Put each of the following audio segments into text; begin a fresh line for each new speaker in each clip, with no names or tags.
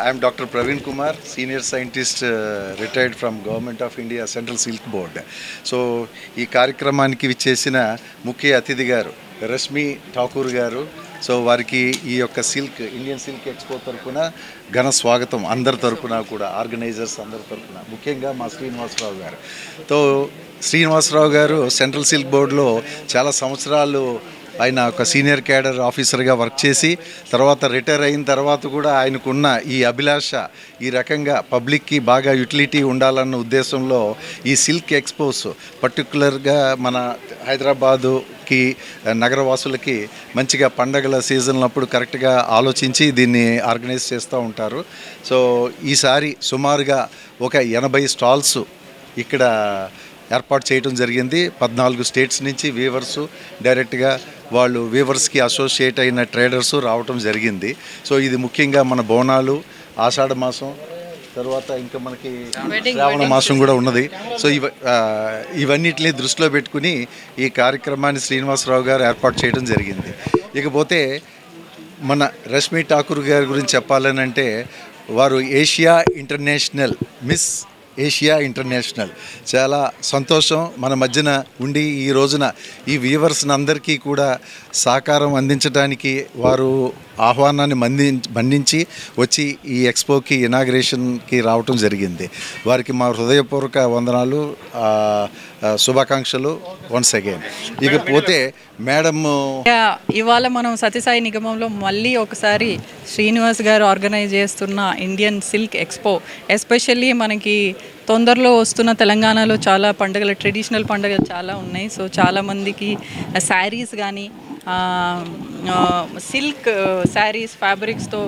I am Dr. Praveen Kumar, Senior Scientist, retired from Government of India Central Silk Board. So ఈ కార్యక్రమానికి విచ్చేసిన ముఖ్య అతిథి గారు రష్మి ఠాకూర్ గారు. సో వారికి ఈ యొక్క ఇండియన్ సిల్క్ ఎక్స్పో తరఫున ఘన స్వాగతం అందరి తరఫున కూడా, ఆర్గనైజర్స్ అందరి తరఫున, ముఖ్యంగా మా శ్రీనివాసరావు గారు. శ్రీనివాసరావు గారు సెంట్రల్ సిల్క్ బోర్డులో చాలా సంవత్సరాలు ఆయన ఒక సీనియర్ క్యాడర్ ఆఫీసర్గా వర్క్ చేసి తర్వాత రిటైర్ అయిన తర్వాత కూడా ఆయనకున్న ఈ అభిలాష, ఈ రకంగా పబ్లిక్కి బాగా యూటిలిటీ ఉండాలన్న ఉద్దేశంలో ఈ సిల్క్ ఎక్స్పోస్ పర్టికులర్గా మన హైదరాబాదుకి నగరవాసులకి మంచిగా పండగల సీజన్లప్పుడు కరెక్ట్గా ఆలోచించి దీన్ని ఆర్గనైజ్ చేస్తూ ఉంటారు. సో ఈసారి సుమారుగా ఒక 80 స్టాల్స్ ఇక్కడ ఏర్పాటు చేయడం జరిగింది. 14 స్టేట్స్ నుంచి వీవర్సు డైరెక్ట్గా వాళ్ళు వీవర్స్కి అసోసియేట్ అయిన ట్రేడర్సు రావటం జరిగింది. సో ఇది ముఖ్యంగా మన బోనాలు, ఆషాఢ మాసం, తర్వాత ఇంకా మనకి శ్రావణ మాసం కూడా ఉన్నది. సో ఇవన్నిటిని దృష్టిలో పెట్టుకుని ఈ కార్యక్రమాన్ని శ్రీనివాసరావు గారు ఏర్పాటు చేయడం జరిగింది. ఇకపోతే మన రష్మి ఠాకూర్ గారి గురించి చెప్పాలనంటే వారు మిస్ ఏషియా ఇంటర్నేషనల్. చాలా సంతోషం మన మధ్యన ఉండి ఈ రోజున ఈ వ్యూవర్స్ని అందరికీ కూడా సహకారం అందించడానికి వారు ఆహ్వానాన్ని మన్నించి వచ్చి ఈ ఎక్స్పోకి ఇనాగ్రేషన్కి రావటం జరిగింది. వారికి మా హృదయపూర్వక వందనాలు, శుభాకాంక్షలు వన్స్ అగైన్. ఇకపోతే మేడం,
ఇవాళ మనం సత్యసాయి నిగమంలో మళ్ళీ ఒకసారి శ్రీనివాస్ గారు ఆర్గనైజ్ చేస్తున్న ఇండియన్ సిల్క్ ఎక్స్పో, ఎస్పెషల్లీ మనకి తొందరలో వస్తున్న తెలంగాణలో చాలా పండుగలు, ట్రెడిషనల్ పండుగలు చాలా ఉన్నాయి. సో చాలామందికి శారీస్ కానీ సిల్క్ శారీస్ ఫ్యాబ్రిక్స్తో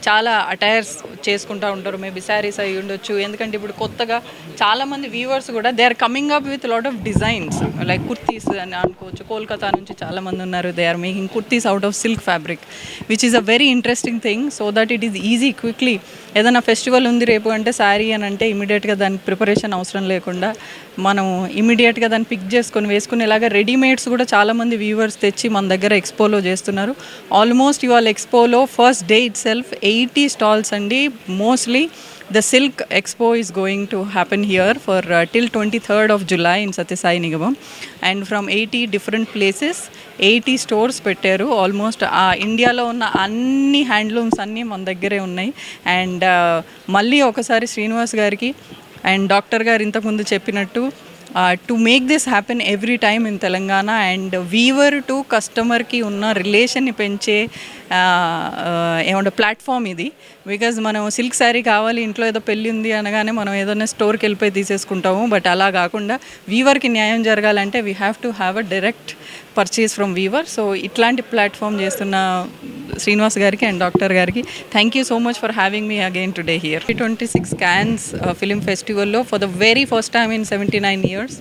చాలా అటైర్స్ చేసుకుంటూ ఉంటారు. మేబీ శారీస్ అయి ఉండొచ్చు. ఎందుకంటే ఇప్పుడు కొత్తగా చాలామంది వ్యూవర్స్ కూడా they are coming up with lot of designs like kurtis అని అనుకోవచ్చు. కోల్కతా నుంచి చాలామంది ఉన్నారు. They are making kurtis out of silk fabric, which is a very interesting thing. So that it is easy quickly. ఏదైనా ఫెస్టివల్ ఉంది రేపు అంటే శారీ అని అంటే ఇమీడియట్గా దానికి ప్రిపరేషన్ అవసరం లేకుండా మనం ఇమీడియట్గా దాన్ని పిక్ చేసుకొని వేసుకునేలాగా రెడీమేడ్స్ కూడా చాలామంది వ్యూవర్స్ తెచ్చి మన దగ్గర ఎక్స్పోలో చేస్తున్నారు. ఆల్మోస్ట్ ఇవాళ ఎక్స్పోలో first day itself 80 stalls అండి. Mostly the silk expo is going to happen here for till 23rd of July in Satyasai Nigamam, and from 80 different places 80 stores పెట్టారు. ఆల్మోస్ట్ ఇండియాలో ఉన్న అన్ని హ్యాండ్లూమ్స్ అన్నీ మన దగ్గరే ఉన్నాయి. అండ్ మళ్ళీ ఒకసారి శ్రీనివాస్ గారికి అండ్ డాక్టర్ గారు ఇంతకుముందు చెప్పినట్టు to make this happen every time in Telangana and weaver to కస్టమర్కి ఉన్న రిలేషన్ని పెంచే ఏమంటే ప్లాట్ఫామ్ ఇది. బికాజ్ మనం సిల్క్ శారీ కావాలి, ఇంట్లో ఏదో పెళ్ళి ఉంది అనగానే మనం ఏదైనా స్టోర్కి వెళ్ళిపోయి తీసేసుకుంటాము. బట్ అలా కాకుండా వీవర్కి న్యాయం జరగాలంటే we have to have a direct purchase from weaver. So ఇట్లాంటి ప్లాట్ఫామ్ చేస్తున్న శ్రీనివాస్ గారికి అండ్ డాక్టర్ గారికి thank you so much for having me again today here. 26 Cannes film ఫెస్టివల్లో for the very first time in 79 years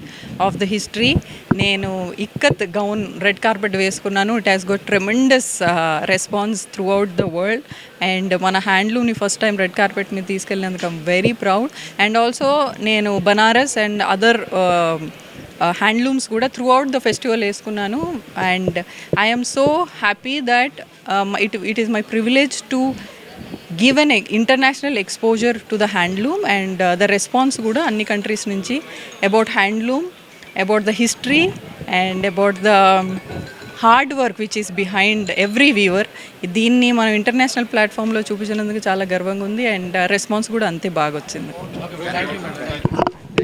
of the history నేను ikat gown red carpet వేసుకున్నాను. It has got tremendous response throughout the world. And మన హ్యాండ్లూమ్ని first time red carpet మీద తీసుకెళ్ళినందుకు I'm very proud. And also నేను Banaras and other handlooms కూడా throughout the festival వేసుకున్నాను. And I am so happy that it is my privilege to give an international exposure to the handloom and the response kuda anni countries nunchi about handloom, about the history and about the hard work which is behind every weaver. దీన్ని మనం international ప్లాట్ఫామ్లో చూపించినందుకు చాలా గర్వంగా ఉంది. And response కూడా అంతే బాగా వచ్చింది.